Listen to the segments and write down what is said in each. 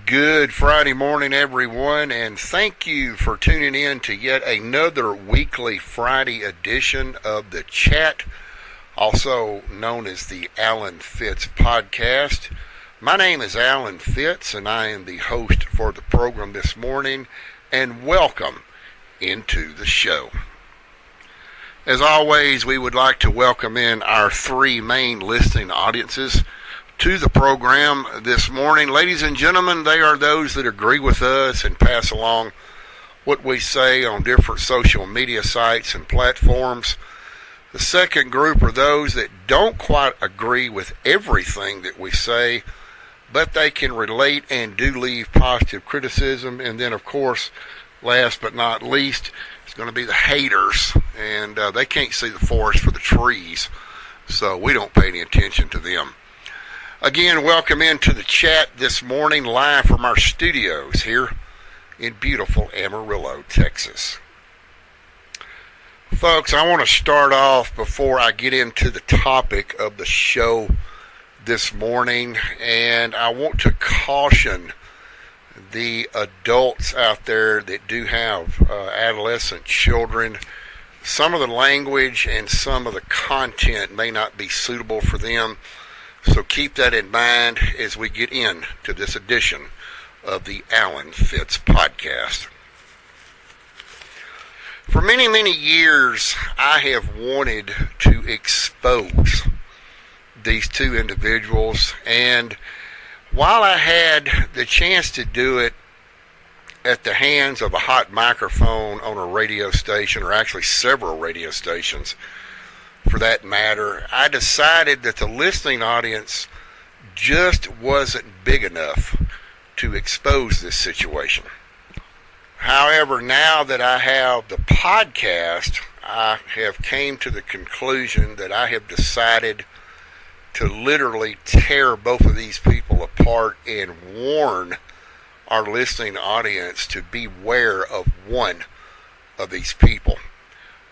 Good Friday morning, everyone, and thank you for tuning in to yet another weekly Friday edition of The Chat, also known as the Alan Fitz Podcast. My name is Alan Fitz, and I am the host for the program this morning, and welcome into the show. As always, we would like to welcome in our three main listening audiences to the program this morning. Ladies and gentlemen, they are those that agree with us and pass along what we say on different social media sites and platforms. The second group are those that don't quite agree with everything that we say, but they can relate and do leave positive criticism. And then, of course, last but not least, it's going to be the haters, and they can't see the forest for the trees, so we don't pay any attention to them. Again, welcome into the chat this morning, live from our studios here in beautiful Amarillo, Texas. Folks, I want to start off before I get into the topic of the show this morning, and I want to caution the adults out there that do have adolescent children. Some of the language and some of the content may not be suitable for them. So keep that in mind as we get into this edition of the Alan Fitz Podcast. For many, many years, I have wanted to expose these two individuals, and while I had the chance to do it at the hands of a hot microphone on a radio station, or actually several radio stations, for that matter, I decided that the listening audience just wasn't big enough to expose this situation. However, now that I have the podcast, I have came to the conclusion that I have decided to literally tear both of these people apart and warn our listening audience to beware of one of these people.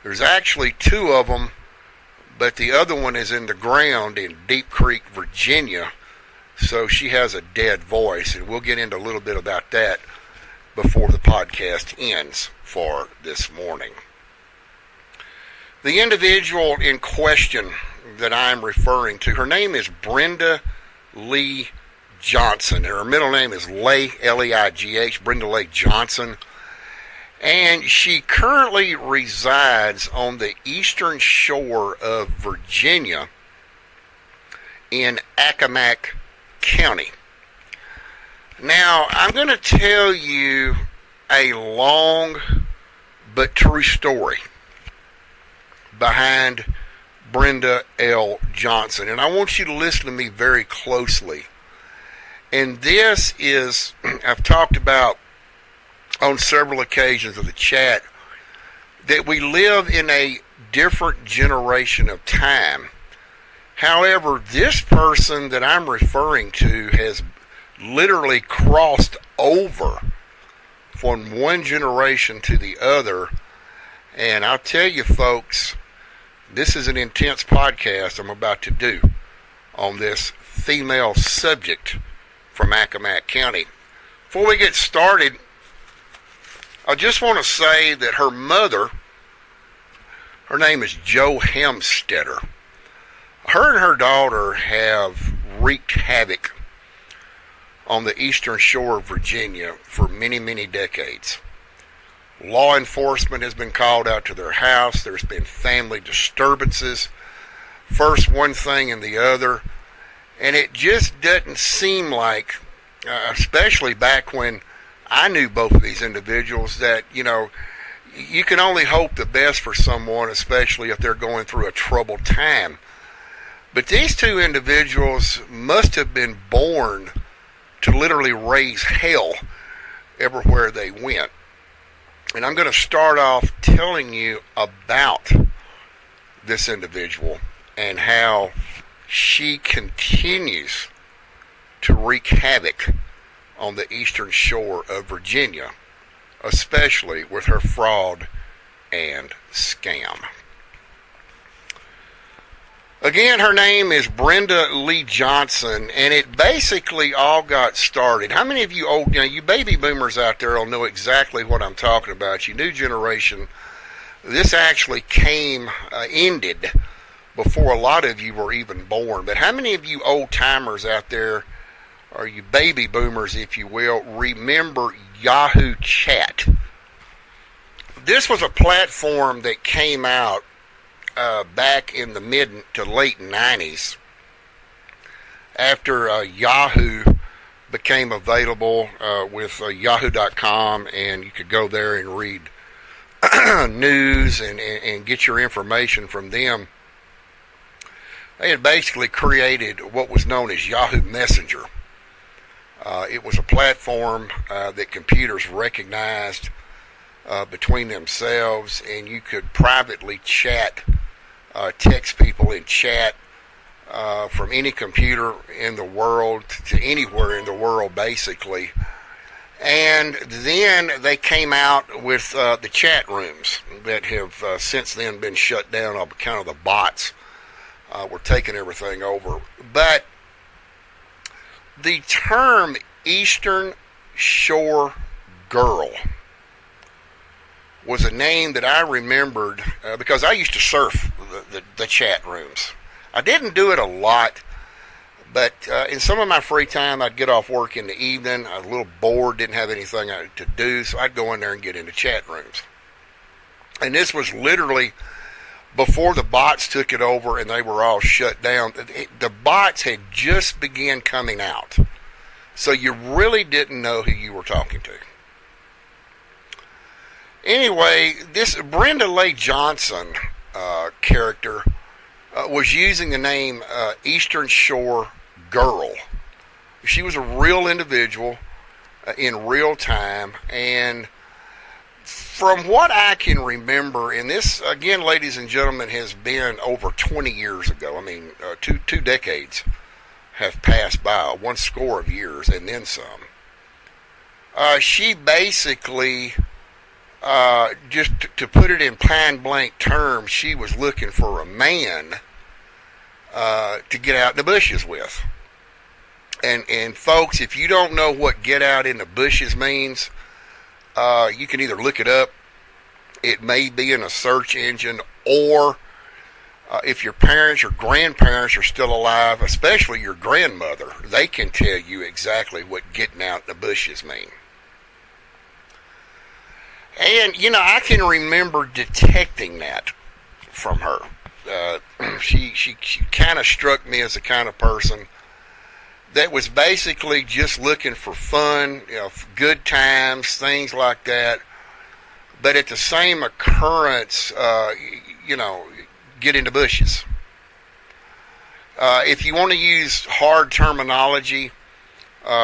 There's actually two of them, but the other one is in the ground in Deep Creek, Virginia, so she has a dead voice, and we'll get into a little bit about that before the podcast ends for this morning. The individual in question that I'm referring to, her name is Brenda Leigh Johnson, and her middle name is Leigh, L-E-I-G-H, Brenda Leigh Johnson. And she currently resides on the eastern shore of Virginia in Accomack County. Now, I'm going to tell you a long but true story behind Brenda L. Johnson. And I want you to listen to me very closely. And this is, I've talked about on several occasions of the chat, that we live in a different generation of time. However, this person that I'm referring to has literally crossed over from one generation to the other. And I'll tell you folks, this is an intense podcast I'm about to do on this female subject from Accomack County. Before we get started, I just want to say that her mother, her name is Jo Hemstetter. Her and her daughter have wreaked havoc on the eastern shore of Virginia for many, many decades. Law enforcement has been called out to their house. There's been family disturbances. First one thing and the other. And it just doesn't seem like, especially back when I knew both of these individuals, that, you can only hope the best for someone, especially if they're going through a troubled time. But these two individuals must have been born to literally raise hell everywhere they went. And I'm going to start off telling you about this individual and how she continues to wreak havoc on the eastern shore of Virginia, especially with her fraud and scam. Again, her name is Brenda Lee Johnson, and it basically all got started. How many of you you baby boomers out there will know exactly what I'm talking about? You new generation, this actually ended before a lot of you were even born. But how many of you old timers out there, or you baby boomers, if you will, remember Yahoo Chat? This was a platform that came out back in the mid to late 90s after Yahoo became available with yahoo.com, and you could go there and read news and get your information from them. They had basically created what was known as Yahoo Messenger. It was a platform that computers recognized between themselves, and you could privately chat, text people in chat from any computer in the world to anywhere in the world, basically. And then they came out with the chat rooms that have since then been shut down on account of the bots were taking everything over. But the term Eastern Shore Girl was a name that I remembered because I used to surf the chat rooms. I didn't do it a lot, but in some of my free time, I'd get off work in the evening. I was a little bored, didn't have anything to do, so I'd go in there and get into chat rooms. And this was literally before the bots took it over and they were all shut down. The bots had just began coming out, so you really didn't know who you were talking to. Anyway, this Brenda Lee Johnson character was using the name Eastern Shore Girl. She was a real individual in real time, and from what I can remember, and this, again, ladies and gentlemen, has been over 20 years ago. I mean, two decades have passed by, 100 years and then some. She basically... just to put it in plain blank terms, she was looking for a man to get out in the bushes with. And folks, if you don't know what get out in the bushes means, you can either look it up. It may be in a search engine, or if your parents or grandparents are still alive, especially your grandmother, they can tell you exactly what getting out in the bushes mean. And, I can remember detecting that from her. She kind of struck me as the kind of person that was basically just looking for fun, good times, things like that. But at the same occurrence, get into bushes. If you want to use hard terminology,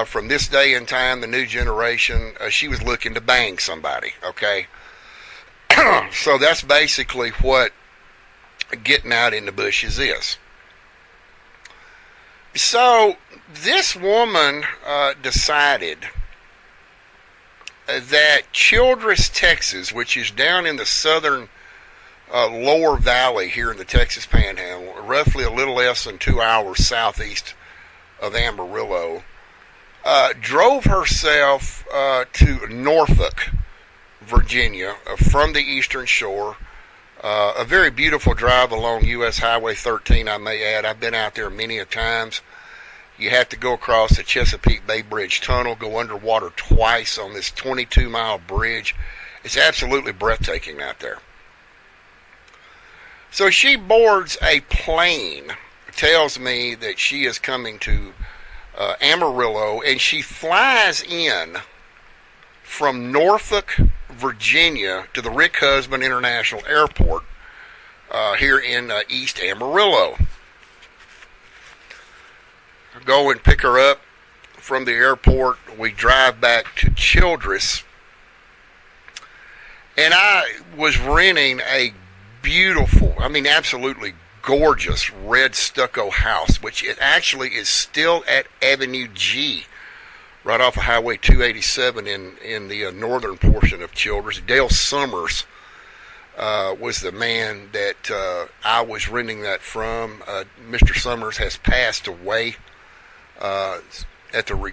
from this day and time, the new generation, she was looking to bang somebody, okay? So that's basically what getting out in the bushes is. So this woman decided that Childress, Texas, which is down in the southern lower valley here in the Texas Panhandle, roughly a little less than 2 hours southeast of Amarillo, drove herself to Norfolk, Virginia, from the Eastern Shore. A very beautiful drive along U.S. Highway 13, I may add. I've been out there many a times. You have to go across the Chesapeake Bay Bridge Tunnel, go underwater twice on this 22-mile bridge. It's absolutely breathtaking out there. So she boards a plane, tells me that she is coming to Amarillo, and she flies in from Norfolk, Virginia to the Rick Husband International Airport here in East Amarillo. Go and pick her up from the airport. We drive back to Childress, and I was renting a beautiful, absolutely gorgeous red stucco house, which it actually is still at Avenue G, right off of Highway 287 in the northern portion of Childress. Dale Summers was the man that I was renting that from. Mr. Summers has passed away at the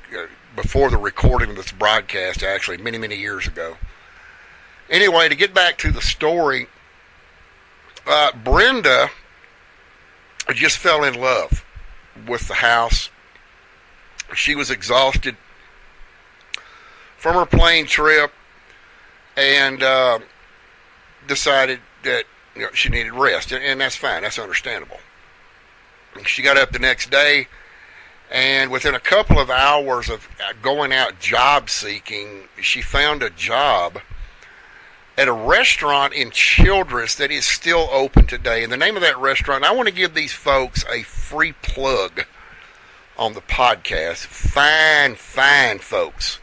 before the recording of this broadcast, actually, many, many years ago. Anyway, to get back to the story, Brenda just fell in love with the house. She was exhausted from her plane trip and decided that she needed rest, and that's fine. That's understandable. She got up the next day, and within a couple of hours of going out job seeking, she found a job at a restaurant in Childress that is still open today. And the name of that restaurant, I want to give these folks a free plug on the podcast. Fine folks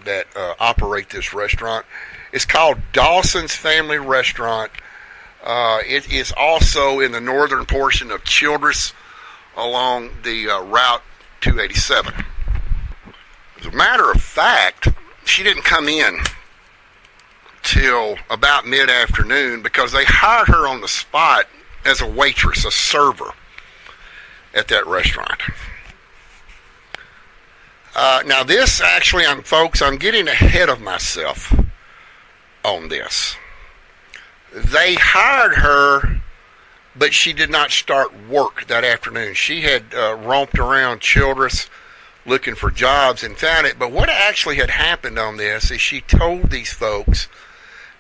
that operate this restaurant. It's called Dawson's Family Restaurant. It is also in the northern portion of Childress along the Route 287. As a matter of fact, she didn't come in till about mid-afternoon because they hired her on the spot as a waitress, a server at that restaurant. Now this actually, I'm getting ahead of myself on this. They hired her, but she did not start work that afternoon. She had romped around Childress looking for jobs and found it. But what actually had happened on this is she told these folks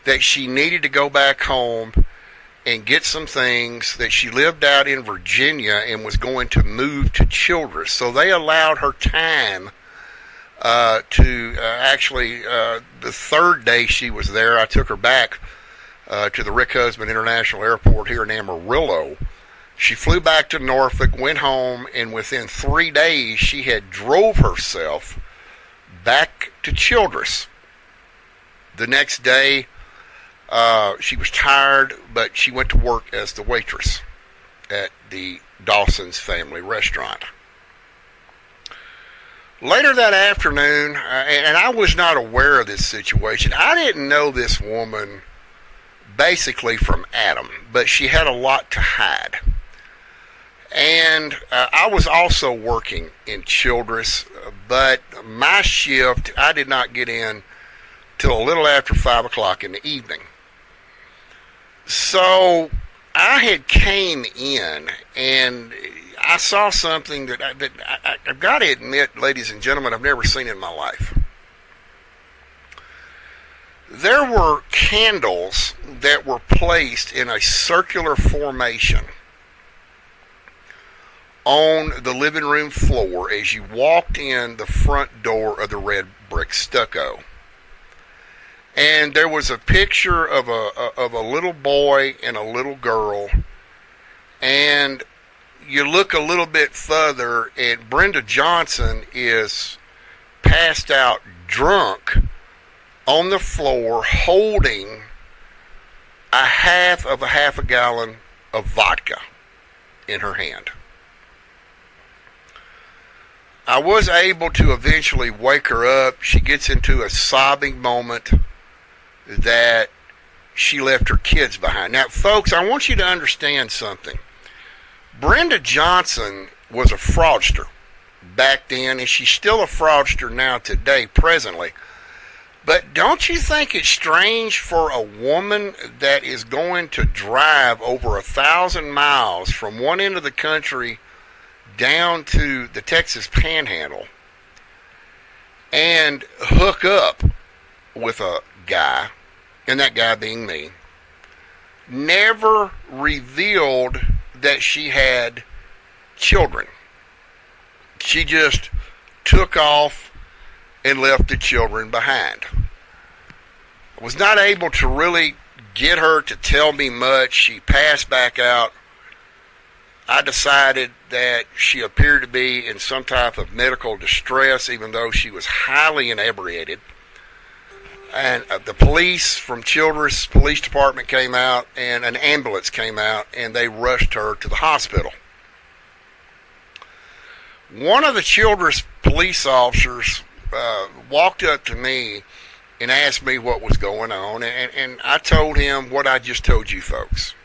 that she needed to go back home and get some things, that she lived out in Virginia and was going to move to Childress. So they allowed her time to actually, the third day she was there, I took her back to the Rick Husband International Airport here in Amarillo. She flew back to Norfolk, went home, and within 3 days she had drove herself back to Childress. The next day, she was tired, but she went to work as the waitress at the Dawson's Family Restaurant. Later that afternoon, and I was not aware of this situation. I didn't know this woman basically from Adam, but she had a lot to hide. And I was also working in Childress, but my shift, I did not get in till a little after 5 o'clock in the evening. So I had came in and I saw something that I've got to admit, ladies and gentlemen, I've never seen in my life. There were candles that were placed in a circular formation on the living room floor as you walked in the front door of the red brick stucco. And there was a picture of a little boy and a little girl, and you look a little bit further and Brenda Johnson is passed out drunk on the floor holding a half a gallon of vodka in her hand. I was able to eventually wake her up. She gets into a sobbing moment that she left her kids behind. Now, folks, I want you to understand something. Brenda Johnson was a fraudster back then, and she's still a fraudster now today, presently. But don't you think it's strange for a woman that is going to drive over 1,000 miles from one end of the country down to the Texas Panhandle and hook up with a guy, and that guy being me, never revealed that she had children? She just took off and left the children behind. I was not able to really get her to tell me much. She passed back out. I decided that she appeared to be in some type of medical distress, even though she was highly inebriated. And the police from Childress Police Department came out, and an ambulance came out, and they rushed her to the hospital. One of the Childress police officers walked up to me and asked me what was going on, and I told him what I just told you folks.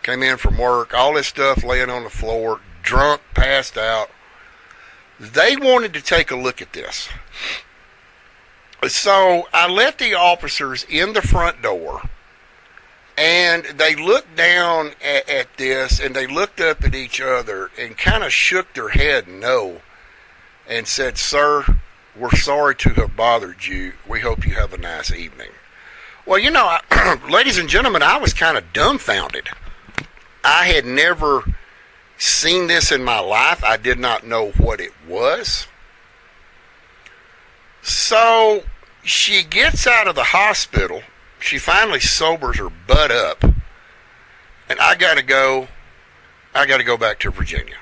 Came in from work, all this stuff laying on the floor, drunk, passed out. They wanted to take a look at this. So I let the officers in the front door, and they looked down at this, and they looked up at each other and kind of shook their head no, and said, "Sir, we're sorry to have bothered you. We hope you have a nice evening." Well, you know, ladies and gentlemen, I was kind of dumbfounded. I had never seen this in my life. I did not know what it was. So she gets out of the hospital. She finally sobers her butt up. And I got to go back to Virginia.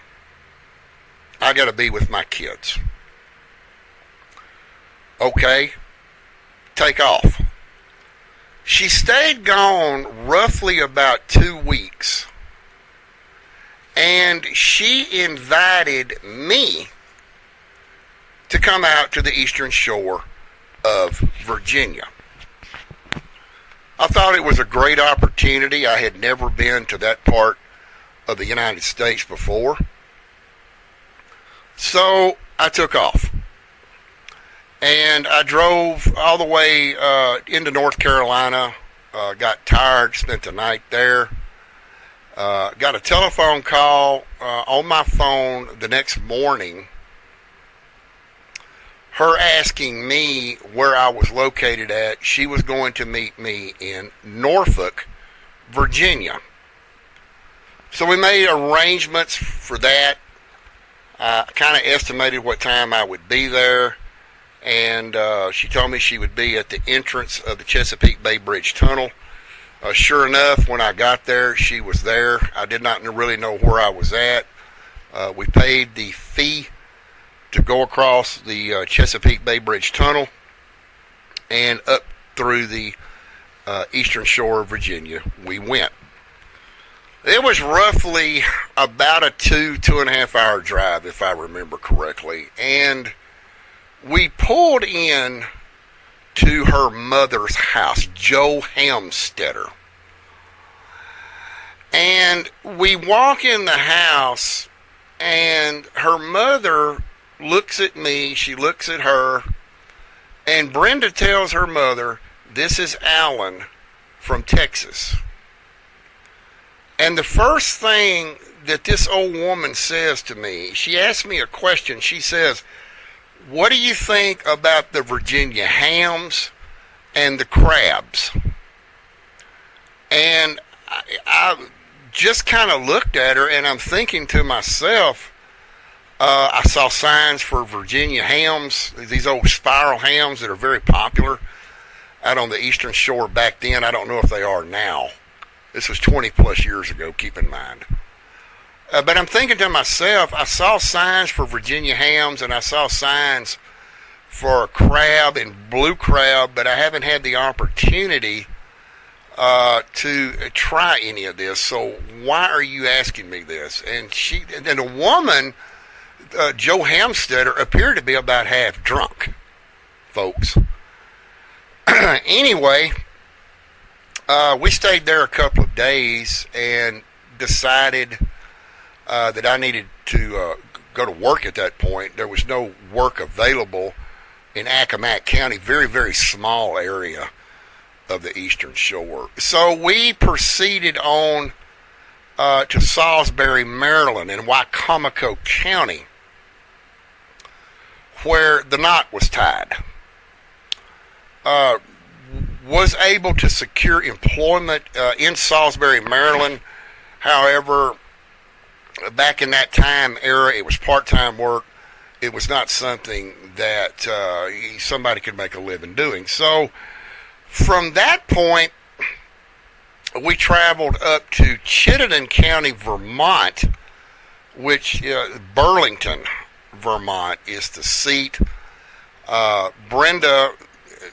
I got to be with my kids. Okay, take off. She stayed gone roughly about 2 weeks. And she invited me to come out to the eastern shore of Virginia. I thought it was a great opportunity. I had never been to that part of the United States before. So I took off. And I drove all the way into North Carolina. Got tired, spent the night there. Got a telephone call on my phone the next morning, her asking me where I was located at. She was going to meet me in Norfolk, Virginia. So we made arrangements for that. I kind of estimated what time I would be there, and she told me she would be at the entrance of the Chesapeake Bay Bridge Tunnel. Sure enough, when I got there, she was there. I did not really know where I was at. We paid the fee to go across the Chesapeake Bay Bridge Tunnel and up through the eastern shore of Virginia we went. It was roughly about a 2.5 hour drive, if I remember correctly. And we pulled in to her mother's house, Joe Hamstetter. And we walk in the house, and her mother looks at me, she looks at her, and Brenda tells her mother, "This is Alan from Texas." And the first thing that this old woman says to me, she asks me a question. She says, "What do you think about the Virginia hams and the crabs?" And I just kind of looked at her, and I'm thinking to myself, I saw signs for Virginia hams, these old spiral hams that are very popular out on the eastern shore back then. I don't know if they are now. This was 20 plus years ago, keep in mind. But I'm thinking to myself, I saw signs for Virginia hams, and I saw signs for crab and blue crab, but I haven't had the opportunity to try any of this. So why are you asking me this? And the woman, Joe Hamstetter, appeared to be about half drunk, folks. Anyway, we stayed there a couple of days and decided that I needed to go to work at that point. There was no work available in Accomack County, very, very small area of the eastern shore. So we proceeded on to Salisbury, Maryland, in Wicomico County, where the knot was tied. Was able to secure employment in Salisbury, Maryland. However, back in that time era, it was part-time work. It was not something that somebody could make a living doing. So from that point, we traveled up to Chittenden County, Vermont, which Burlington, Vermont is the seat. Brenda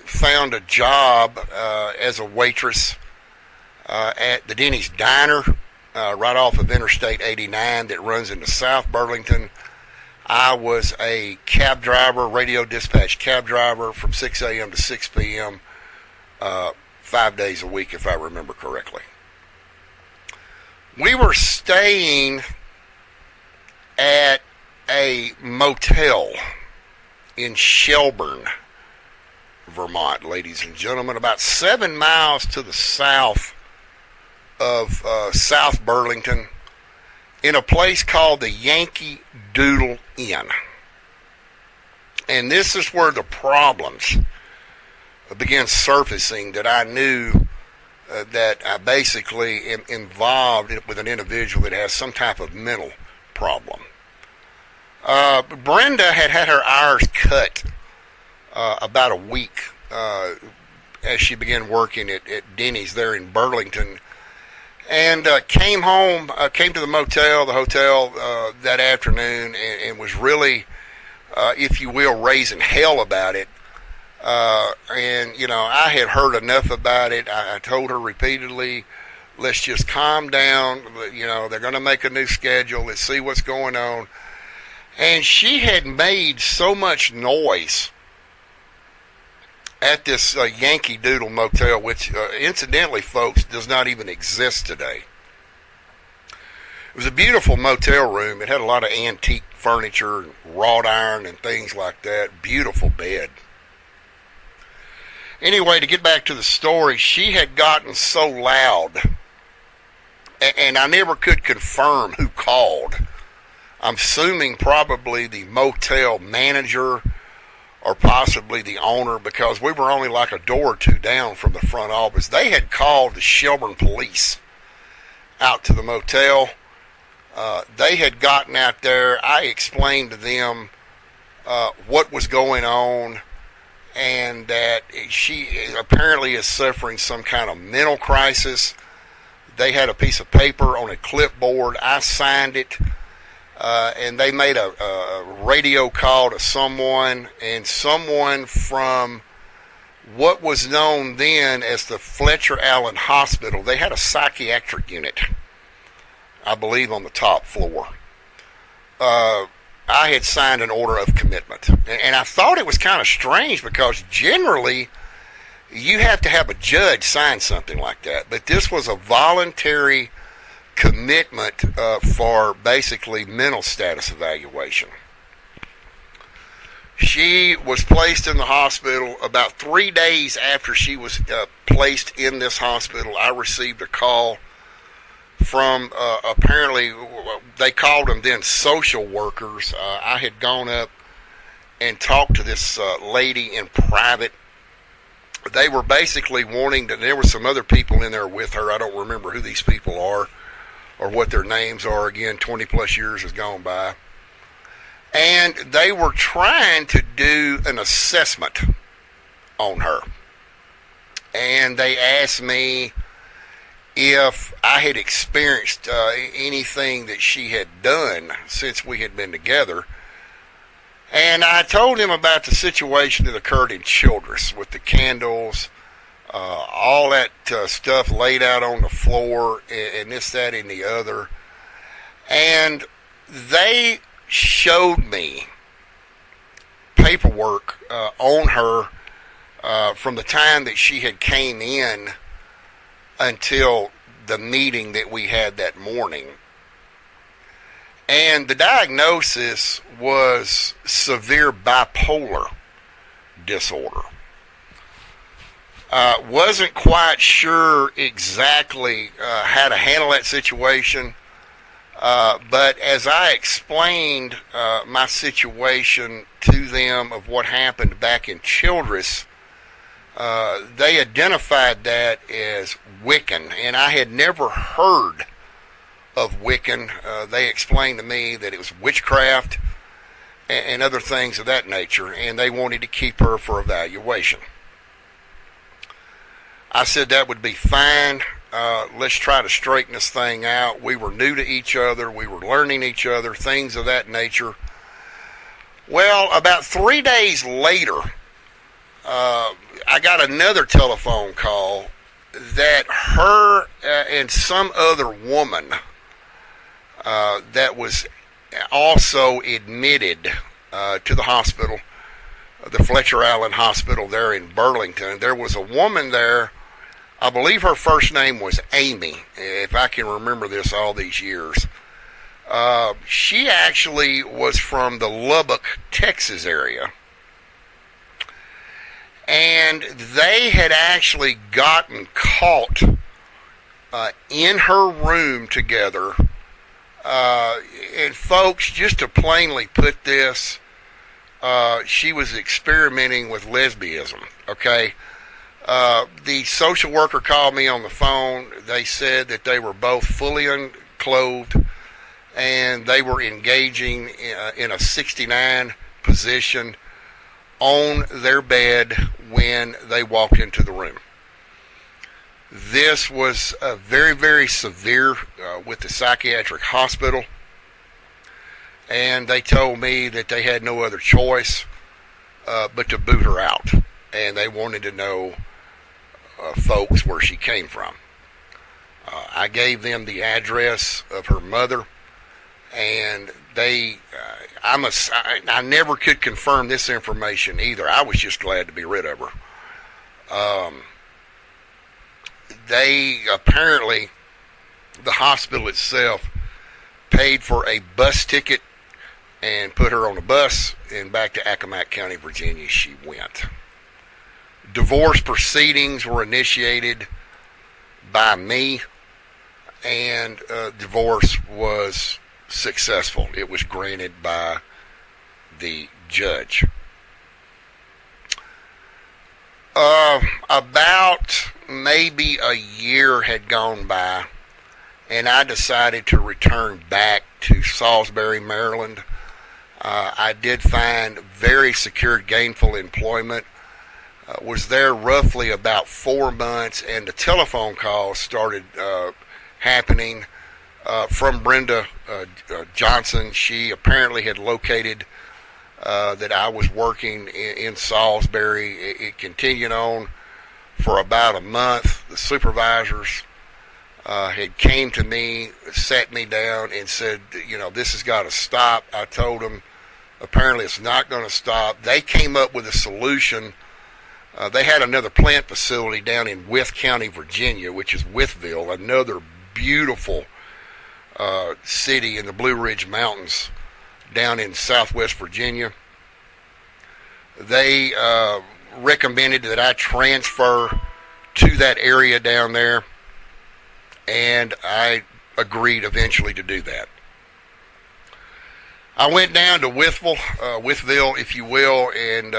found a job as a waitress at the Denny's Diner right off of Interstate 89 that runs into South Burlington. I was a cab driver, radio dispatch cab driver from 6 a.m. to 6 p.m. 5 days a week, if I remember correctly. We were staying at a motel in Shelburne, Vermont, ladies and gentlemen, about 7 miles to the south of South Burlington, in a place called the Yankee Doodle Inn. And this is where the problems began surfacing that I knew that I basically am involved with an individual that has some type of mental problem. Brenda had had her hours cut about a week as she began working at Denny's there in Burlington, and came to the hotel that afternoon, and was really, if you will, raising hell about it. And, you know, I had heard enough about it. I told her repeatedly, let's just calm down. You know, they're going to make a new schedule. Let's see what's going on. And she had made so much noise at this Yankee Doodle motel, which, incidentally, folks, does not even exist today. It was a beautiful motel room. It had a lot of antique furniture, and wrought iron, and things like that. Beautiful bed. Anyway, to get back to the story, she had gotten so loud, and I never could confirm who called. I'm assuming probably the motel manager or possibly the owner, because we were only like a door or two down from the front office. They had called the Shelburne police out to the motel. They had gotten out there. I explained to them what was going on, and that she apparently is suffering some kind of mental crisis. They had a piece of paper on a clipboard. I signed it, and they made a radio call to someone, and someone from what was known then as the Fletcher Allen Hospital. They had a psychiatric unit, I believe, on the top floor. I had signed an order of commitment. And I thought it was kind of strange, because generally you have to have a judge sign something like that. But this was a voluntary commitment for basically mental status evaluation. She was placed in the hospital. About 3 days after she was placed in this hospital, I received a call from apparently, they called them then social workers. I had gone up and talked to this lady in private. They were basically wanting to, there were some other people in there with her. I don't remember who these people are or what their names are. Again, 20 plus years has gone by. And they were trying to do an assessment on her. And they asked me if I had experienced anything that she had done since we had been together. And I told him about the situation that occurred in Childress with the candles, all that stuff laid out on the floor, and this, that, and the other. And they showed me paperwork on her from the time that she had came in until the meeting that we had that morning. And the diagnosis was severe bipolar disorder. Wasn't quite sure exactly how to handle that situation, but as I explained my situation to them of what happened back in Childress, they identified that as Wiccan, and I had never heard of Wiccan. They explained to me that it was witchcraft and other things of that nature, and they wanted to keep her for evaluation. I said that would be fine. Let's try to straighten this thing out. We were new to each other. We were learning each other, things of that nature. Well, about 3 days later, I got another telephone call that her and some other woman that was also admitted to the hospital the Fletcher Allen Hospital there in Burlington. There was a woman there. I believe her first name was Amy, if I can remember this all these years. She actually was from the Lubbock, Texas area. And they had actually gotten caught in her room together. And folks, just to plainly put this, she was experimenting with lesbianism, okay? The social worker called me on the phone. They said that they were both fully unclothed and they were engaging in a 69 position on their bed when they walked into the room. This was very, very severe with the psychiatric hospital, and they told me that they had no other choice but to boot her out, and they wanted to know folks where she came from. I gave them the address of her mother, and they, I never could confirm this information either. I was just glad to be rid of her. They apparently, the hospital itself, paid for a bus ticket and put her on a bus, and back to Accomack County, Virginia she went. Divorce proceedings were initiated by me, and divorce was successful. It was granted by the judge. About maybe a year had gone by, and I decided to return back to Salisbury, Maryland. I did find very secure, gainful employment. Was there roughly about 4 months, and the telephone calls started happening from Brenda Johnson. She apparently had located that I was working in Salisbury. It continued on for about a month. The supervisors had came to me, sat me down, and said, you know, this has got to stop. I told them apparently it's not going to stop. They came up with a solution. They had another plant facility down in Wythe County, Virginia, which is Wytheville, another beautiful city in the Blue Ridge Mountains down in southwest Virginia. They recommended that I transfer to that area down there, and I agreed eventually to do that. I went down to Wytheville, if you will, and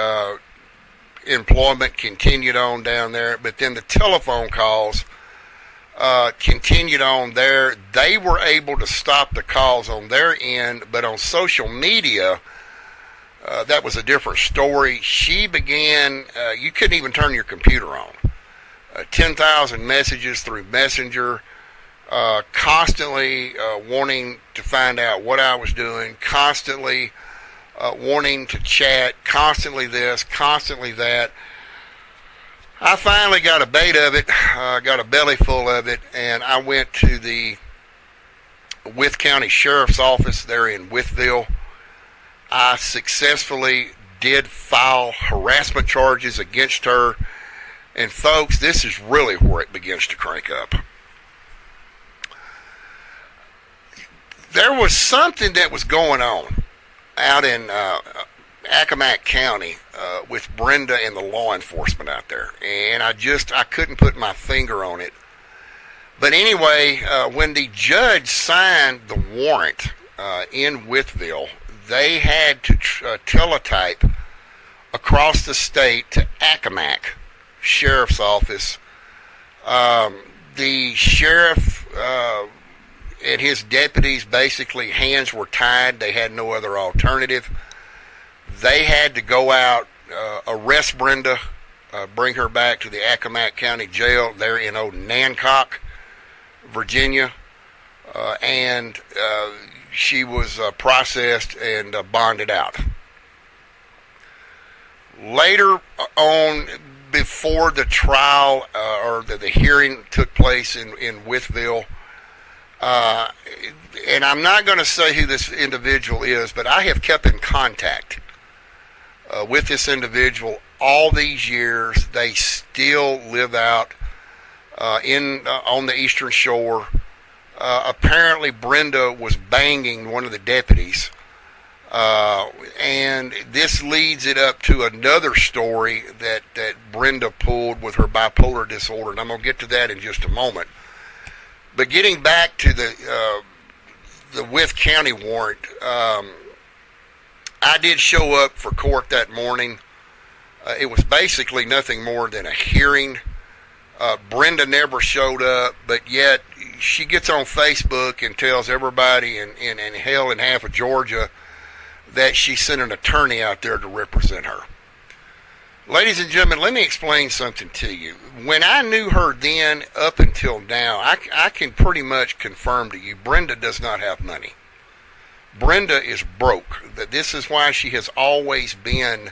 employment continued on down there, but then the telephone calls continued on there. They were able to stop the calls on their end, but on social media, that was a different story. She began, you couldn't even turn your computer on. 10,000 messages through Messenger, constantly wanting to find out what I was doing, constantly wanting to chat, constantly this, constantly that. I finally got a bait of it, got a belly full of it, and I went to the Wythe County Sheriff's Office there in Wytheville. I successfully did file harassment charges against her, and folks, this is really where it begins to crank up. There was something that was going on out in Accomack County with Brenda and the law enforcement out there, and I couldn't put my finger on it. But anyway, when the judge signed the warrant in Wytheville, they had to teletype across the state to Accomack Sheriff's Office. The sheriff and his deputies, basically hands were tied. They had no other alternative. They had to go out, arrest Brenda, bring her back to the Accomack County Jail there in Old Nancock, Virginia, and she was processed and bonded out. Later on, before the trial or the hearing took place in Wytheville, and I'm not going to say who this individual is, but I have kept in contact with this individual all these years. They still live out on the Eastern Shore. Apparently, Brenda was banging one of the deputies. And this leads it up to another story that Brenda pulled with her bipolar disorder, and I'm going to get to that in just a moment. But getting back to the Wythe County warrant, I did show up for court that morning. It was basically nothing more than a hearing. Brenda never showed up, but yet she gets on Facebook and tells everybody in hell and half of Georgia that she sent an attorney out there to represent her. Ladies and gentlemen, let me explain something to you. When I knew her then up until now, I can pretty much confirm to you, Brenda does not have money. Brenda is broke. This is why she has always been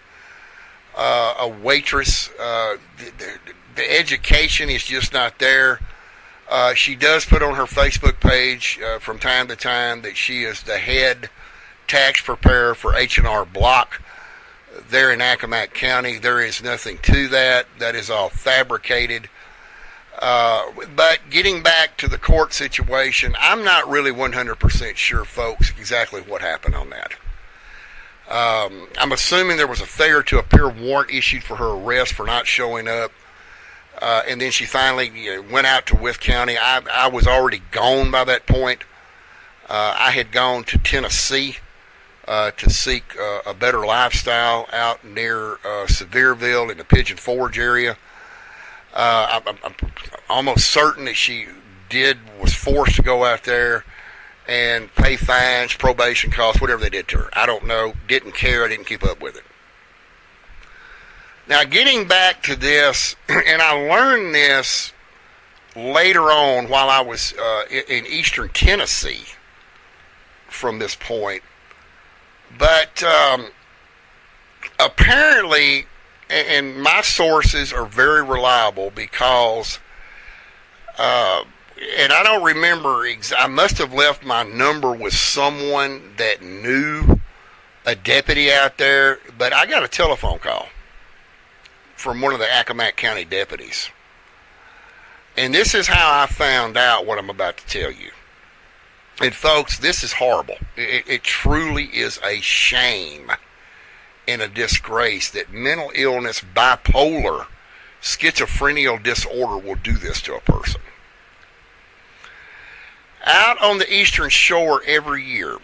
a waitress. The education is just not there. She does put on her Facebook page from time to time that she is the head tax preparer for H&R Block there in Accomack County. There is nothing to that. That is all fabricated. But getting back to the court situation, I'm not really 100% sure, folks, exactly what happened on that. I'm assuming there was a failure to appear warrant issued for her arrest for not showing up. And then she finally went out to Wythe County. I was already gone by that point. I had gone to Tennessee to seek a better lifestyle out near Sevierville in the Pigeon Forge area. I'm almost certain that she was forced to go out there and pay fines, probation costs, whatever they did to her. I don't know. Didn't care. I didn't keep up with it. Now, getting back to this, and I learned this later on while I was in eastern Tennessee from this point. But apparently, and my sources are very reliable because, and I don't remember, I must have left my number with someone that knew a deputy out there, but I got a telephone call from one of the Accomack County deputies. And this is how I found out what I'm about to tell you. And folks, this is horrible. It truly is a shame and a disgrace that mental illness, bipolar, schizophrenic disorder will do this to a person. Out on the Eastern Shore every year,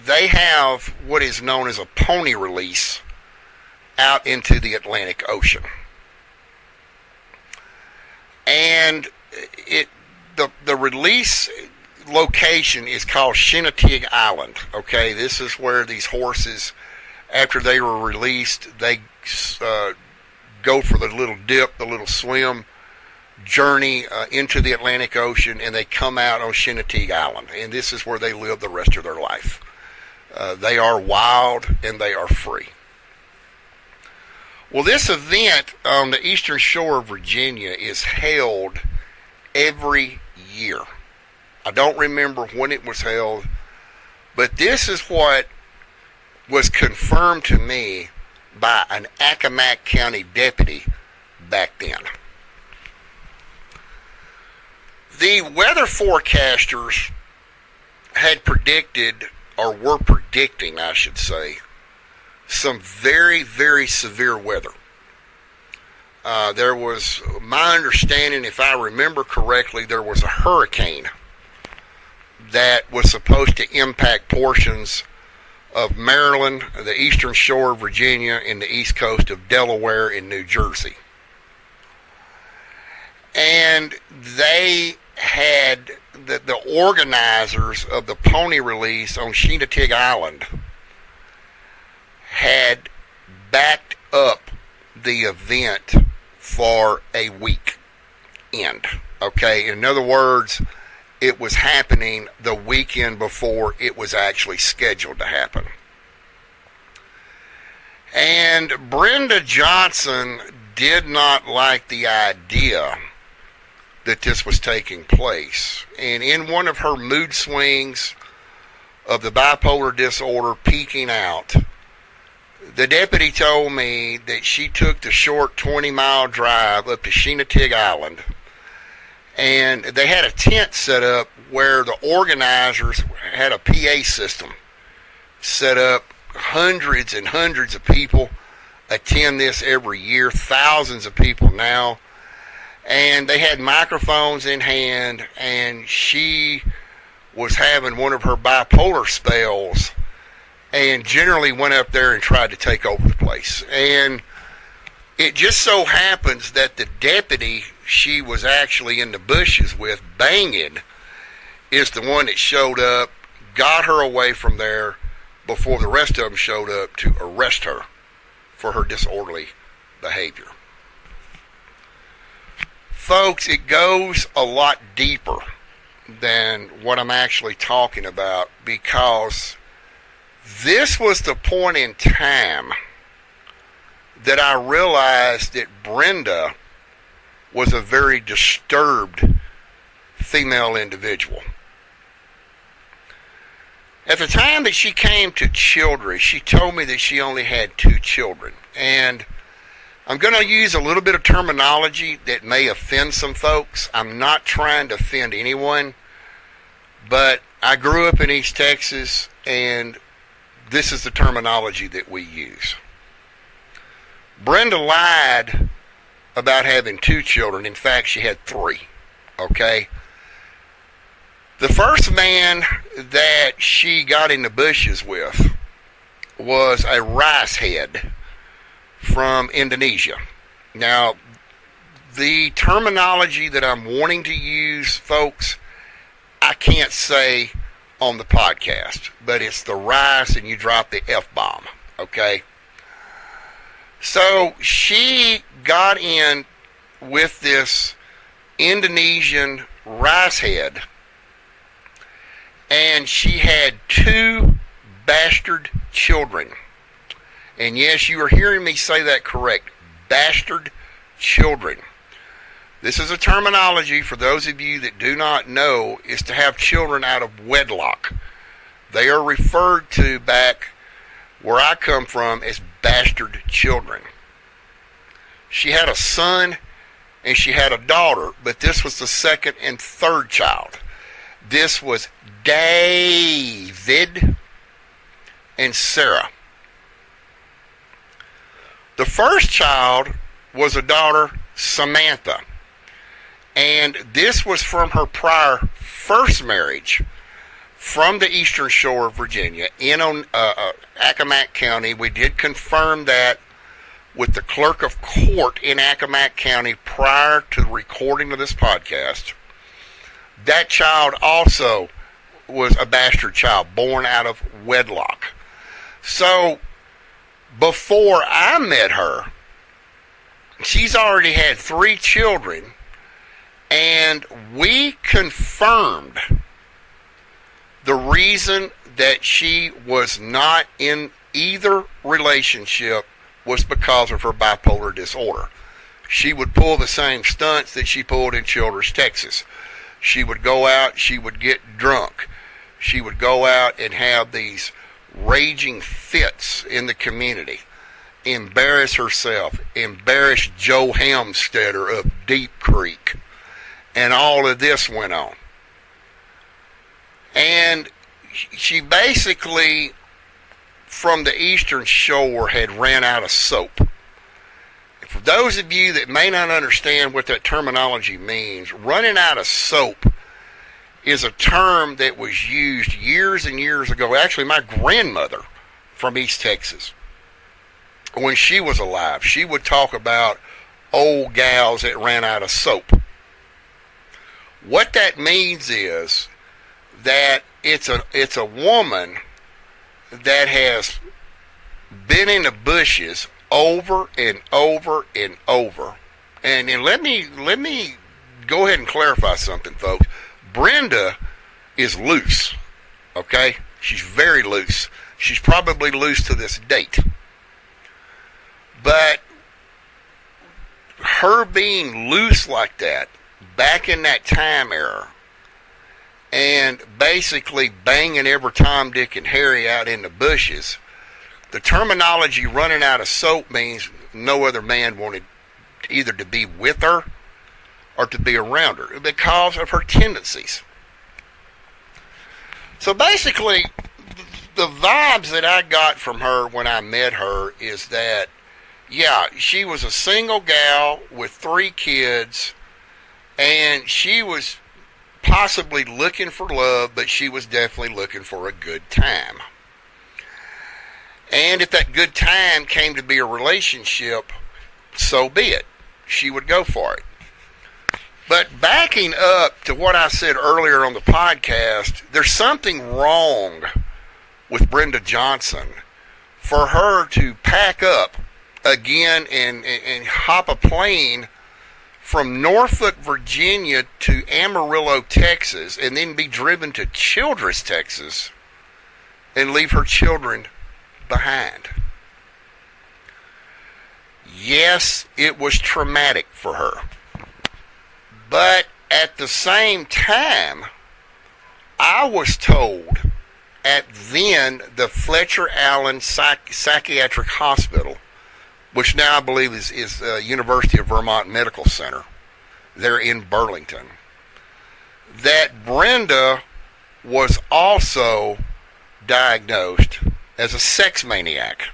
they have what is known as a pony release out into the Atlantic Ocean. And the release location is called Shinnetig Island. Okay, this is where these horses, after they were released, they go for the little dip, the little swim journey into the Atlantic Ocean, and they come out on Shinnetig Island. And this is where they live the rest of their life. They are wild and they are free. Well, this event on the Eastern Shore of Virginia is held every year. I don't remember when it was held, but this is what was confirmed to me by an Accomack County deputy back then. The weather forecasters had predicted, or were predicting, I should say, some very, very severe weather. There was, my understanding, if I remember correctly, there was a hurricane that was supposed to impact portions of Maryland, the Eastern Shore of Virginia, and the east coast of Delaware and New Jersey. And they had, the organizers of the pony release on Shinnetig Island had backed up the event for a weekend. Okay, in other words, it was happening the weekend before it was actually scheduled to happen. And Brenda Johnson did not like the idea that this was taking place. And in one of her mood swings of the bipolar disorder peaking out, The deputy told me that she took the short 20-mile drive up to Shinnetig Island, and they had a tent set up where the organizers had a PA system set up. Hundreds and hundreds of people attend this every year, thousands of people now, and they had microphones in hand, and she was having one of her bipolar spells and generally went up there and tried to take over the place. And it just so happens that the deputy she was actually in the bushes with banging is the one that showed up, got her away from there before the rest of them showed up to arrest her for her disorderly behavior. Folks, it goes a lot deeper than what I'm actually talking about, because this was the point in time that I realized that Brenda was a very disturbed female individual. At the time that she came to Childress, she told me that she only had 2 children. And I'm going to use a little bit of terminology that may offend some folks. I'm not trying to offend anyone, but I grew up in East Texas, and this is the terminology that we use. Brenda lied about having 2 children. In fact, she had 3. Okay? The first man that she got in the bushes with was a rice head from Indonesia. Now, the terminology that I'm wanting to use, folks, I can't say on the podcast, but it's the rice and you drop the F-bomb, okay? So she got in with this Indonesian rice head, and she had 2 bastard children. And yes, you are hearing me say that correct. Bastard children. This is a terminology, for those of you that do not know, is to have children out of wedlock. They are referred to back where I come from as bastard children. She had a son and she had a daughter, but this was the second and third child. This was David and Sarah. The first child was a daughter, Samantha, and this was from her prior first marriage from the Eastern Shore of Virginia in Accomack County. We did confirm that with the clerk of court in Accomack County prior to the recording of this podcast. That child also was a bastard child born out of wedlock. So before I met her, she's already had 3 children, and we confirmed the reason that she was not in either relationship was because of her bipolar disorder. She would pull the same stunts that she pulled in Childress, Texas. She would go out, she would get drunk. She would go out and have these raging fits in the community, embarrass herself, embarrass Joe Helmstetter of Deep Creek, and all of this went on. And she basically, from the Eastern Shore, had ran out of soap. And for those of you that may not understand what that terminology means, running out of soap is a term that was used years and years ago. Actually, my grandmother from East Texas, when she was alive, she would talk about old gals that ran out of soap. What that means is that it's a woman that has been in the bushes over and over and over. And let me go ahead and clarify something, folks. Brenda is loose, okay? She's very loose. She's probably loose to this date. But her being loose like that, back in that time era, and basically banging every Tom, Dick, and Harry out in the bushes, The terminology running out of soap means no other man wanted either to be with her or to be around her because of her tendencies. So basically, the vibes that I got from her when I met her is that, yeah, she was a single gal with 3 kids, and she was possibly looking for love, but she was definitely looking for a good time. And if that good time came to be a relationship, so be it. She would go for it. But backing up to what I said earlier on the podcast, there's something wrong with Brenda Johnson for her to pack up again and hop a plane from Norfolk, Virginia to Amarillo, Texas, and then be driven to Childress, Texas, and leave her children behind. Yes, it was traumatic for her. But at the same time, I was told at then the Fletcher Allen Psychiatric Hospital, which now I believe is University of Vermont Medical Center, there in Burlington, that Brenda was also diagnosed as a sex maniac.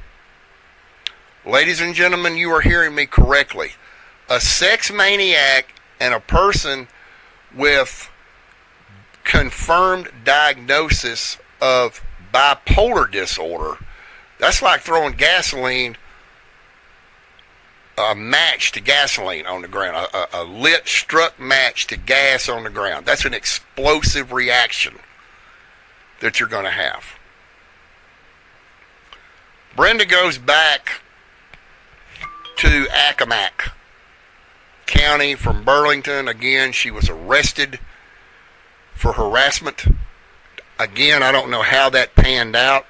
Ladies and gentlemen, you are hearing me correctly. A sex maniac and a person with confirmed diagnosis of bipolar disorder, that's like throwing gasoline, a match to gasoline on the ground, a lit, struck match to gas on the ground. That's an explosive reaction that you're going to have. Brenda goes back to Accomack County from Burlington. Again, she was arrested for harassment. Again, I don't know how that panned out.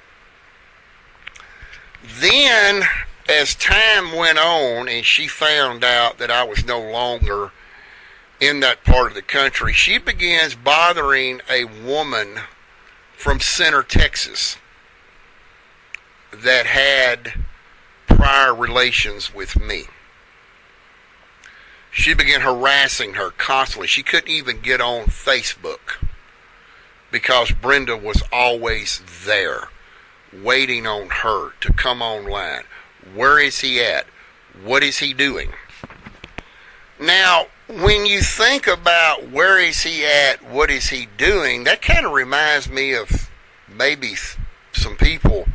Then, as time went on and she found out that I was no longer in that part of the country, she begins bothering a woman from Center, Texas, that had prior relations with me. She began harassing her constantly. She couldn't even get on Facebook because Brenda was always there, waiting on her to come online. Where is he at? What is he doing? Now, when you think about where is he at, what is he doing, that kind of reminds me of maybe some people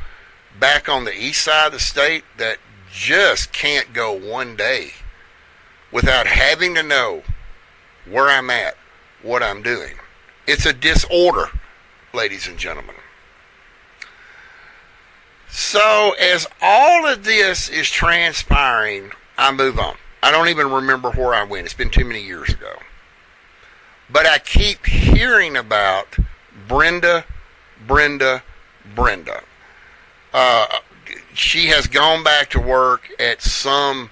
back on the east side of the state that just can't go one day without having to know where I'm at, what I'm doing. It's a disorder, ladies and gentlemen. So as all of this is transpiring, I move on. I don't even remember where I went. It's been too many years ago. But I keep hearing about Brenda. She has gone back to work at some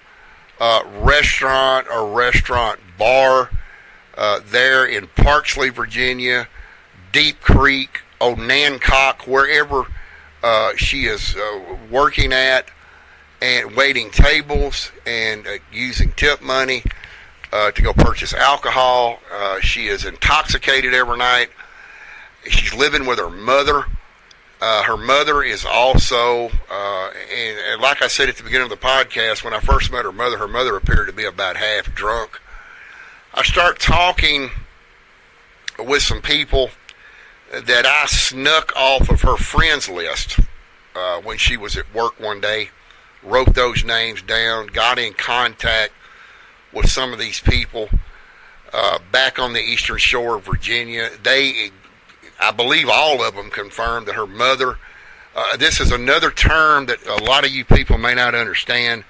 restaurant or restaurant bar there in Parksley, Virginia, Deep Creek, Onancock, wherever she is working at, and waiting tables and using tip money to go purchase alcohol. She is intoxicated every night. She's living with her mother. Her mother is also, and like I said at the beginning of the podcast, when I first met her mother appeared to be about half drunk. I start talking with some people that I snuck off of her friends list when she was at work one day, wrote those names down, got in contact with some of these people back on the eastern shore of Virginia. I believe all of them confirmed that her mother, this is another term that a lot of you people may not understand.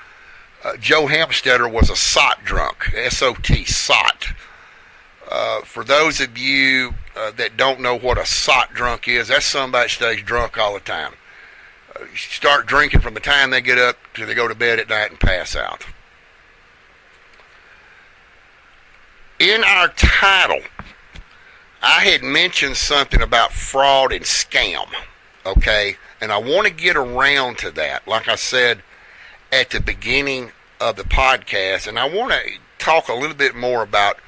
Joe Hampstetter was a SOT drunk, S-O-T, SOT. For those of you that don't know what a SOT drunk is, that's somebody that stays drunk all the time. Start drinking from the time they get up till they go to bed at night and pass out. In our title, I had mentioned something about fraud and scam, okay? And I want to get around to that, like I said at the beginning of the podcast. And I want to talk a little bit more about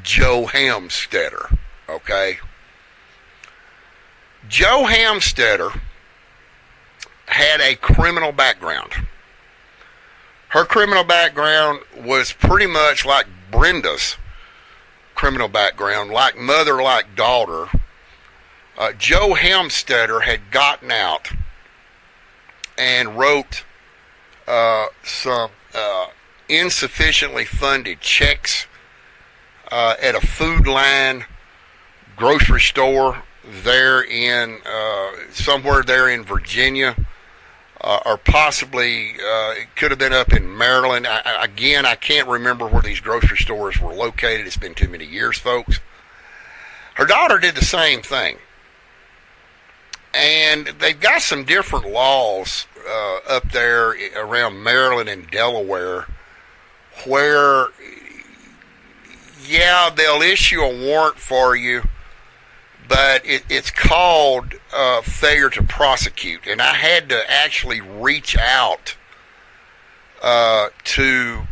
Joe Hamstetter, okay? Joe Hamstetter had a criminal background. Her criminal background was pretty much like Brenda's criminal background, like mother, like daughter. Joe Hamstetter had gotten out and wrote some insufficiently funded checks at a Food Line grocery store there in somewhere there in Virginia, or possibly it could have been up in Maryland. Again, I can't remember where these grocery stores were located. It's been too many years, folks. Her daughter did the same thing. And they've got some different laws up there around Maryland and Delaware where, yeah, they'll issue a warrant for you, but it's called failure to prosecute. And I had to actually reach out to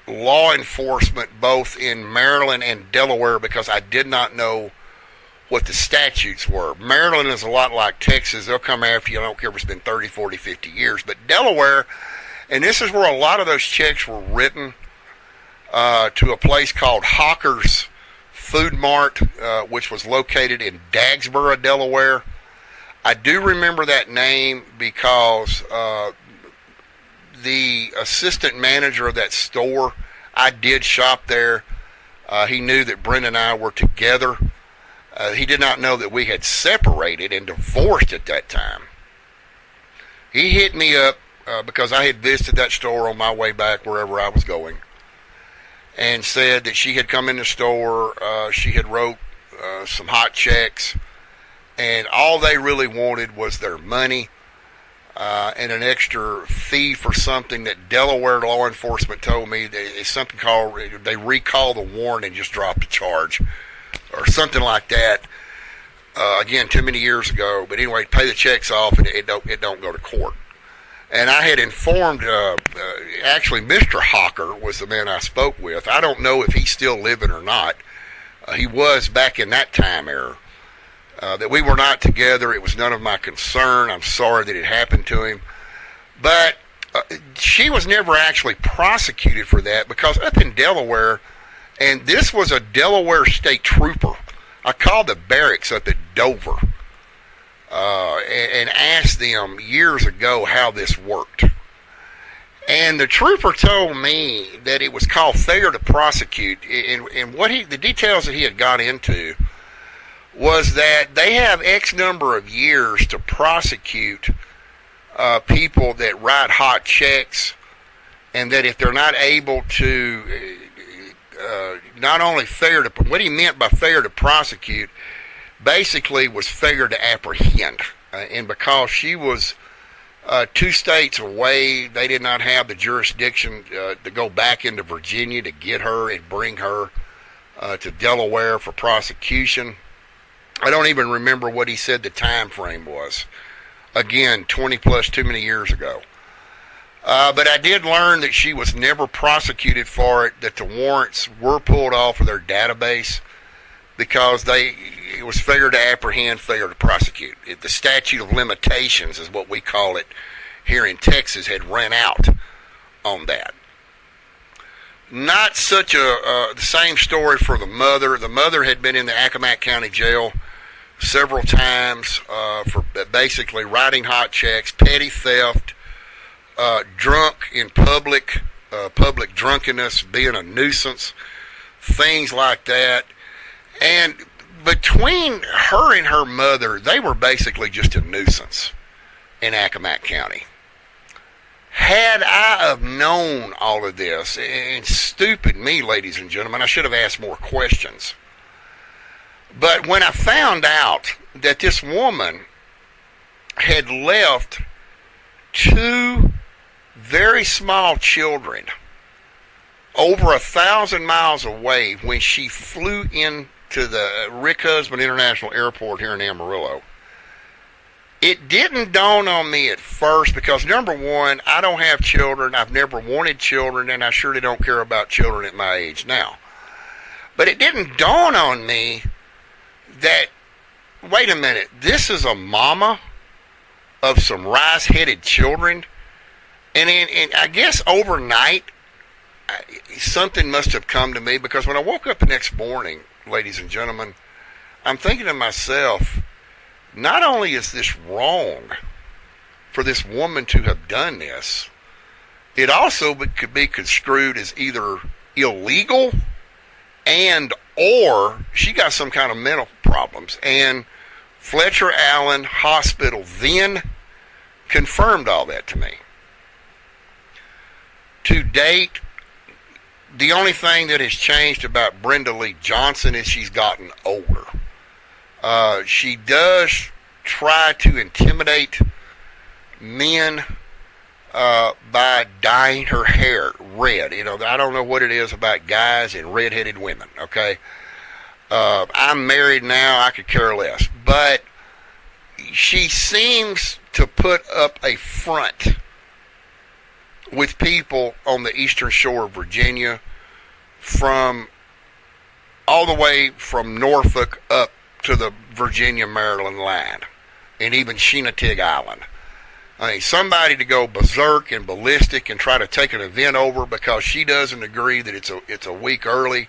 law enforcement both in Maryland and Delaware because I did not know what the statutes were. Maryland is a lot like Texas. They'll come after you. I don't care if it's been 30, 40, 50 years. But Delaware, and this is where a lot of those checks were written to a place called Hawker's Food Mart, which was located in Dagsboro, Delaware. I do remember that name because the assistant manager of that store, I did shop there. He knew that Brenda and I were together. He did not know that we had separated and divorced at that time. He hit me up because I had visited that store on my way back wherever I was going, and said that she had come in the store, she had wrote some hot checks, and all they really wanted was their money and an extra fee for something that Delaware law enforcement told me it's something called, they recall the warrant and just drop the charge or something like that. Again, too many years ago, but anyway, pay the checks off and it don't go to court. And I had informed, actually, Mr. Hawker was the man I spoke with. I don't know if he's still living or not. He was back in that time era. That we were not together. It was none of my concern. I'm sorry that it happened to him. But she was never actually prosecuted for that because up in Delaware, and this was a Delaware state trooper. I called the barracks up at Dover. And asked them years ago how this worked. And the trooper told me that it was called failure to prosecute. And what the details that he had got into was that they have X number of years to prosecute people that write hot checks, and that if they're not able to, not only failure to, what he meant by failure to prosecute basically was failure to apprehend. And because she was 2 states away, they did not have the jurisdiction to go back into Virginia to get her and bring her to Delaware for prosecution. I don't even remember what he said the time frame was. Again, 20 plus too many years ago. But I did learn that she was never prosecuted for it, that the warrants were pulled off of their database because it was failure to apprehend, failure to prosecute. The statute of limitations is what we call it here in Texas had run out on that. Not such the same story for the mother. The mother had been in the Accomack County Jail several times for basically writing hot checks, petty theft, drunk in public, public drunkenness, being a nuisance, things like that. And between her and her mother, they were basically just a nuisance in Accomack County. Had I have known all of this, and stupid me, ladies and gentlemen, I should have asked more questions. But when I found out that this woman had left 2 very small children over 1,000 miles away when she flew into the Rick Husband International Airport here in Amarillo, It didn't dawn on me at first because, number one, I don't have children. I've never wanted children, and I surely don't care about children at my age now. But it didn't dawn on me that, wait a minute, this is a mama of some rise-headed children. And I guess overnight, something must have come to me, because when I woke up the next morning, ladies and gentlemen, I'm thinking to myself, not only is this wrong for this woman to have done this, it also could be construed as either illegal and or she got some kind of mental problems. And Fletcher Allen Hospital then confirmed all that to me. To date, the only thing that has changed about Brenda Lee Johnson is she's gotten older. She does try to intimidate men by dyeing her hair red. You know, I don't know what it is about guys and red-headed women, okay? I'm married now, I could care less. But she seems to put up a front with people on the eastern shore of Virginia, from all the way from Norfolk up to the Virginia-Maryland line, and even Shenandoah Island. I mean, somebody to go berserk and ballistic and try to take an event over because she doesn't agree that it's a week early,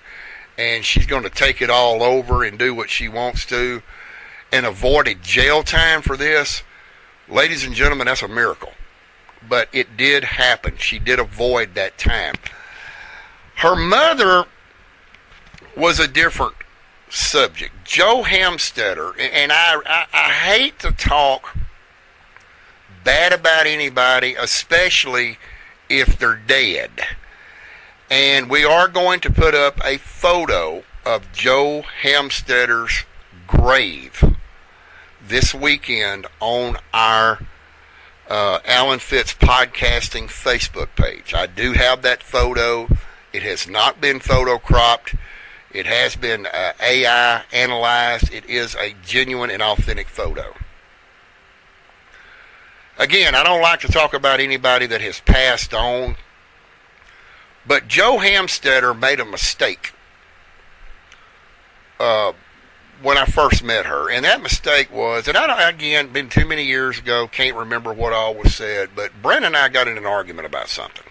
and she's going to take it all over and do what she wants to, and avoided jail time for this. Ladies and gentlemen, that's a miracle. But it did happen. She did avoid that time. Her mother was a different subject. Joe Hamstetter, and I hate to talk bad about anybody, especially if they're dead. And we are going to put up a photo of Joe Hamstetter's grave this weekend on our Alan Fitz Podcasting Facebook page. I do have that photo. It has not been photocropped. It has been AI analyzed. It is a genuine and authentic photo. Again, I don't like to talk about anybody that has passed on, but Joe Hamstetter made a mistake when I first met her. And that mistake was, and again, been too many years ago, can't remember what all was said, but Brenda and I got in an argument about something.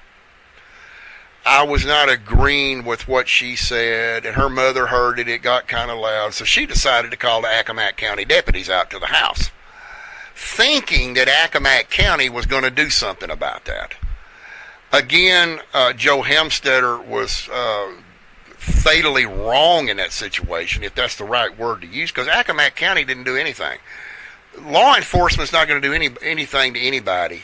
I was not agreeing with what she said, and her mother heard it. It got kind of loud, so she decided to call the Accomack County deputies out to the house, thinking that Accomack County was going to do something about that. Again, Joe Hamstetter was fatally wrong in that situation, if that's the right word to use, because Accomack County didn't do anything. Law enforcement's not going to do anything to anybody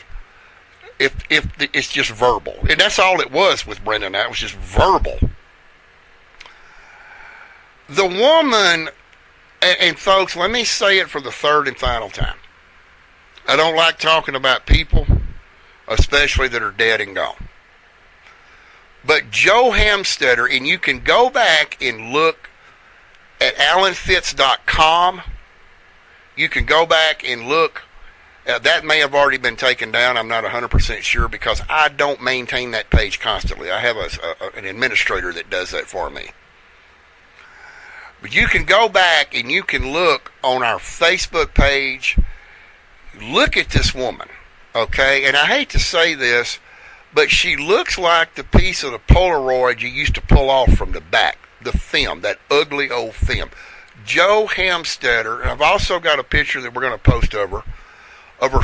if it's just verbal. And that's all it was with Brenda and I. It was just verbal. The woman, and folks, let me say it for the third and final time. I don't like talking about people, especially that are dead and gone. But Joe Hamstetter, and you can go back and look at alanfitz.com. You can go back and look. That may have already been taken down. I'm not 100% sure because I don't maintain that page constantly. I have an administrator that does that for me. But you can go back and you can look on our Facebook page. Look at this woman, okay? And I hate to say this, but she looks like the piece of the Polaroid you used to pull off from the back, the film, that ugly old film. Joe Hamstetter, and I've also got a picture that we're going to post of her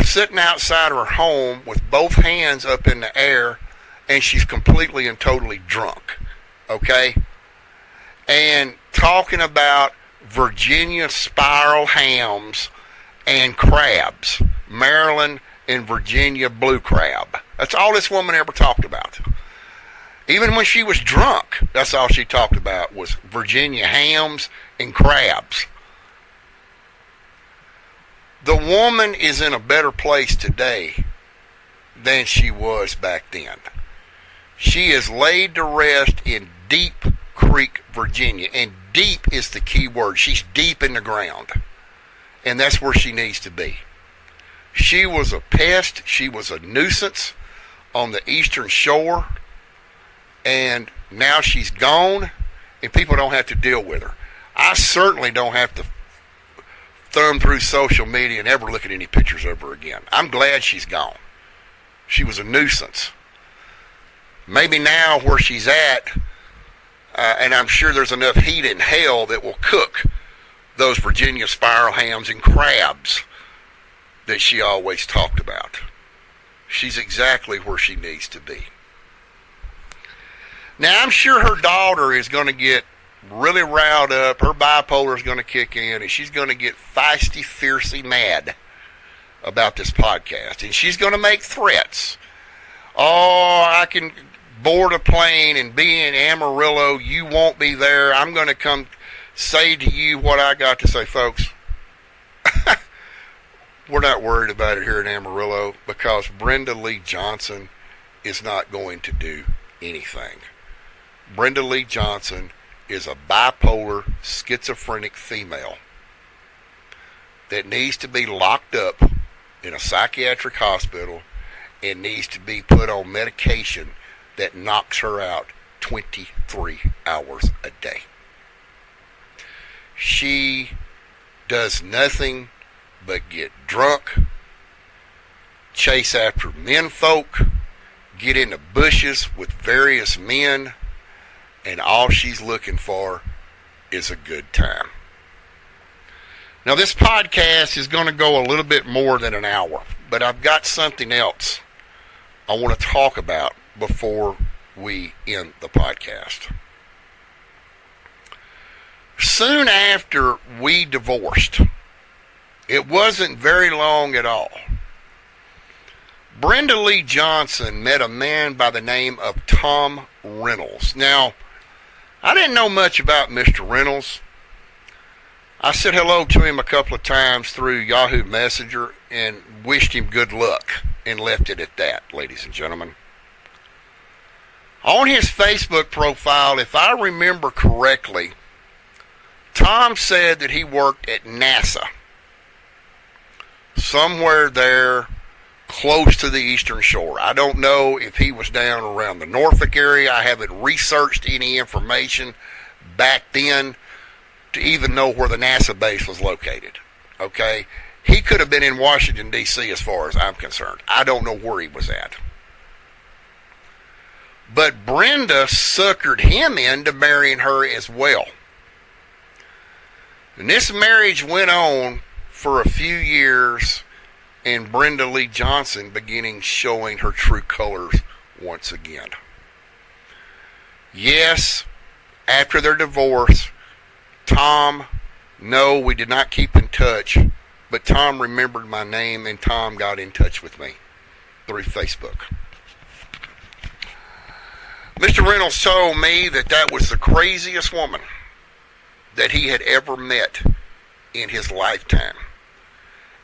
sitting outside of her home with both hands up in the air, and she's completely and totally drunk, okay? And talking about Virginia spiral hams and crabs, Maryland and Virginia blue crab. That's all this woman ever talked about. Even when she was drunk, that's all she talked about was Virginia hams and crabs. The woman is in a better place today than she was back then. She is laid to rest in Deep Creek, Virginia. And deep is the key word. She's deep in the ground. And that's where she needs to be. She was a pest. She was a nuisance on the Eastern Shore. And now she's gone, and people don't have to deal with her. I certainly don't have to thumb through social media and ever look at any pictures of her again. I'm glad she's gone. She was a nuisance. Maybe now where she's at, and I'm sure there's enough heat in hell that will cook those Virginia spiral hams and crabs that she always talked about. She's exactly where she needs to be. Now, I'm sure her daughter is going to get really riled up. Her bipolar is going to kick in, and she's going to get feisty, fiercely mad about this podcast. And she's going to make threats. Oh, I can board a plane and be in Amarillo. You won't be there. I'm going to come say to you what I got to say, folks. We're not worried about it here in Amarillo because Brenda Lee Johnson is not going to do anything. Brenda Lee Johnson is a bipolar, schizophrenic female that needs to be locked up in a psychiatric hospital and needs to be put on medication that knocks her out 23 hours a day. She does nothing but get drunk, chase after menfolk, get in the bushes with various men, and all she's looking for is a good time. Now, this podcast is going to go a little bit more than an hour, but I've got something else I want to talk about before we end the podcast. Soon after we divorced, it wasn't very long at all, Brenda Lee Johnson met a man by the name of Tom Reynolds. Now, I didn't know much about Mr. Reynolds. I said hello to him a couple of times through Yahoo Messenger and wished him good luck and left it at that, ladies and gentlemen. On his Facebook profile, if I remember correctly, Tom said that he worked at NASA, somewhere there close to the Eastern Shore. I don't know if he was down around the Norfolk area. I haven't researched any information back then to even know where the NASA base was located. Okay? He could have been in Washington, D.C. as far as I'm concerned. I don't know where he was at. But Brenda suckered him into marrying her as well. And this marriage went on for a few years, and Brenda Lee Johnson beginning showing her true colors once again. Yes, after their divorce, Tom, no, we did not keep in touch, but Tom remembered my name and Tom got in touch with me through Facebook. Mr. Reynolds told me that that was the craziest woman that he had ever met in his lifetime,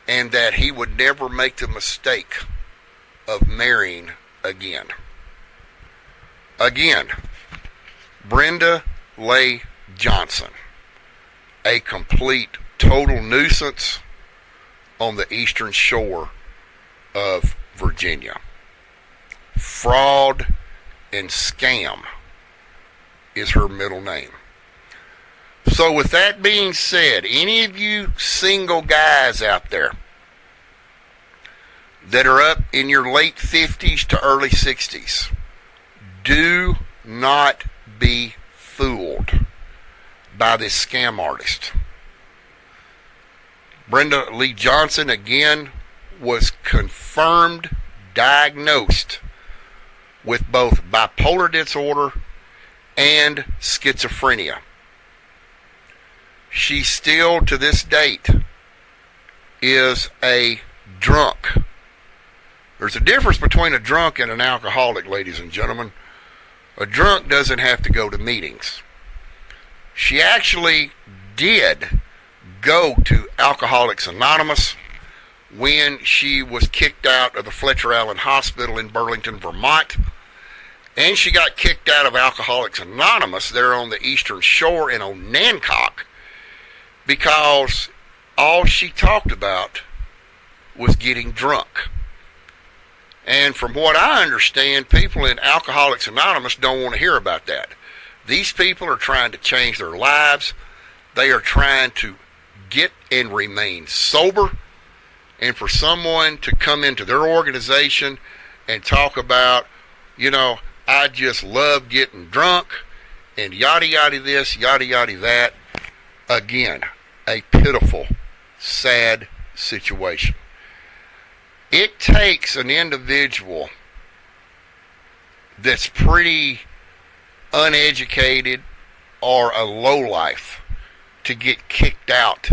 and that he would never make the mistake of marrying again. Again, Brenda Lee Johnson, a complete, total nuisance on the Eastern Shore of Virginia. Fraud and scam is her middle name. So with that being said, any of you single guys out there that are up in your late 50s to early 60s, do not be fooled by this scam artist. Brenda Lee Johnson, again, was confirmed, diagnosed with both bipolar disorder and schizophrenia. She still, to this date, is a drunk. There's a difference between a drunk and an alcoholic, ladies and gentlemen. A drunk doesn't have to go to meetings. She actually did go to Alcoholics Anonymous when she was kicked out of the Fletcher Allen Hospital in Burlington, Vermont. And she got kicked out of Alcoholics Anonymous there on the Eastern Shore in Onancock, because all she talked about was getting drunk. And from what I understand, people in Alcoholics Anonymous don't want to hear about that. These people are trying to change their lives. They are trying to get and remain sober. And for someone to come into their organization and talk about, I just love getting drunk and yada yada this, yada yada that. Again, a pitiful, sad situation. It takes an individual that's pretty uneducated or a lowlife to get kicked out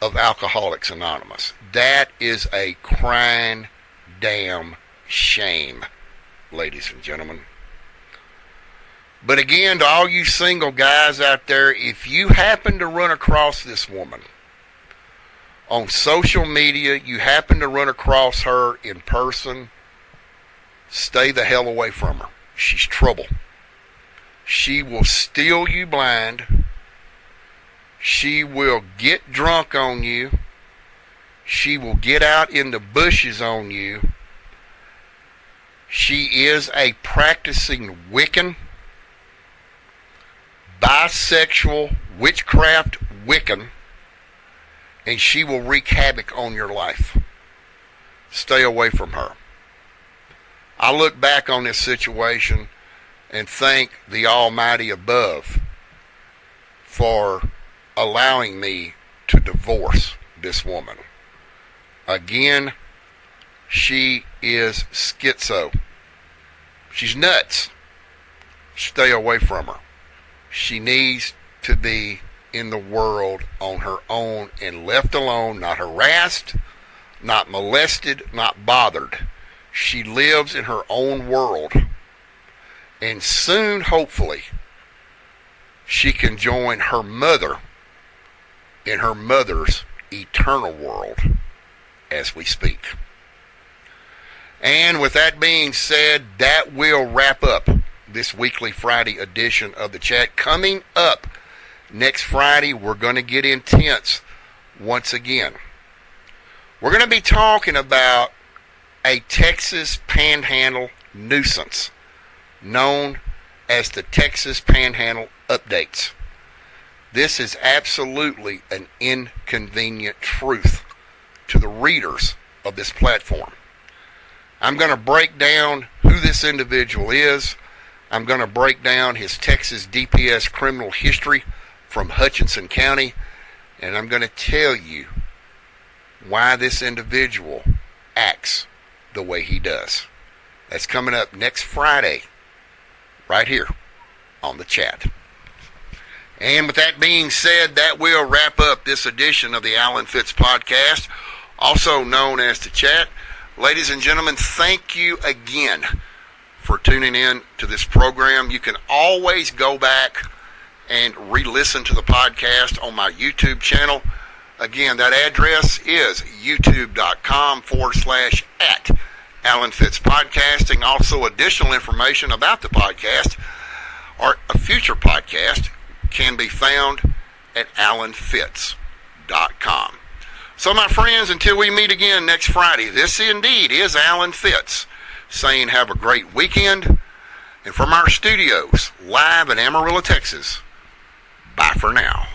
of Alcoholics Anonymous. That is a crying damn shame, ladies and gentlemen. But again, to all you single guys out there, if you happen to run across this woman on social media, you happen to run across her in person, stay the hell away from her. She's trouble. She will steal you blind. She will get drunk on you. She will get out in the bushes on you. She is a practicing Wiccan, bisexual, witchcraft Wiccan, and she will wreak havoc on your life. Stay away from her. I look back on this situation and thank the Almighty above for allowing me to divorce this woman. Again, she is schizo. She's nuts. Stay away from her. She needs to be in the world on her own and left alone, not harassed, not molested, not bothered. She lives in her own world. And soon, hopefully, she can join her mother in her mother's eternal world as we speak. And with that being said, that will wrap up this weekly Friday edition of the chat. Coming up next Friday, we're going to get intense once again. We're going to be talking about a Texas Panhandle nuisance known as the Texas Panhandle Updates. This is absolutely an inconvenient truth to the readers of this platform. I'm going to break down who this individual is. I'm going to break down his Texas DPS criminal history from Hutchinson County, and I'm going to tell you why this individual acts the way he does. That's coming up next Friday, right here on the chat. And with that being said, that will wrap up this edition of the Alan Fitz Podcast, also known as the chat. Ladies and gentlemen, thank you again for tuning in to this program. You can always go back and re-listen to the podcast on my YouTube channel. Again, that address is youtube.com/at Alan Fitz Podcasting. Also, additional information about the podcast or a future podcast can be found at alanfitz.com. So, my friends, until we meet again next Friday, this indeed is Alan Fitz saying have a great weekend. And from our studios, live in Amarillo, Texas, bye for now.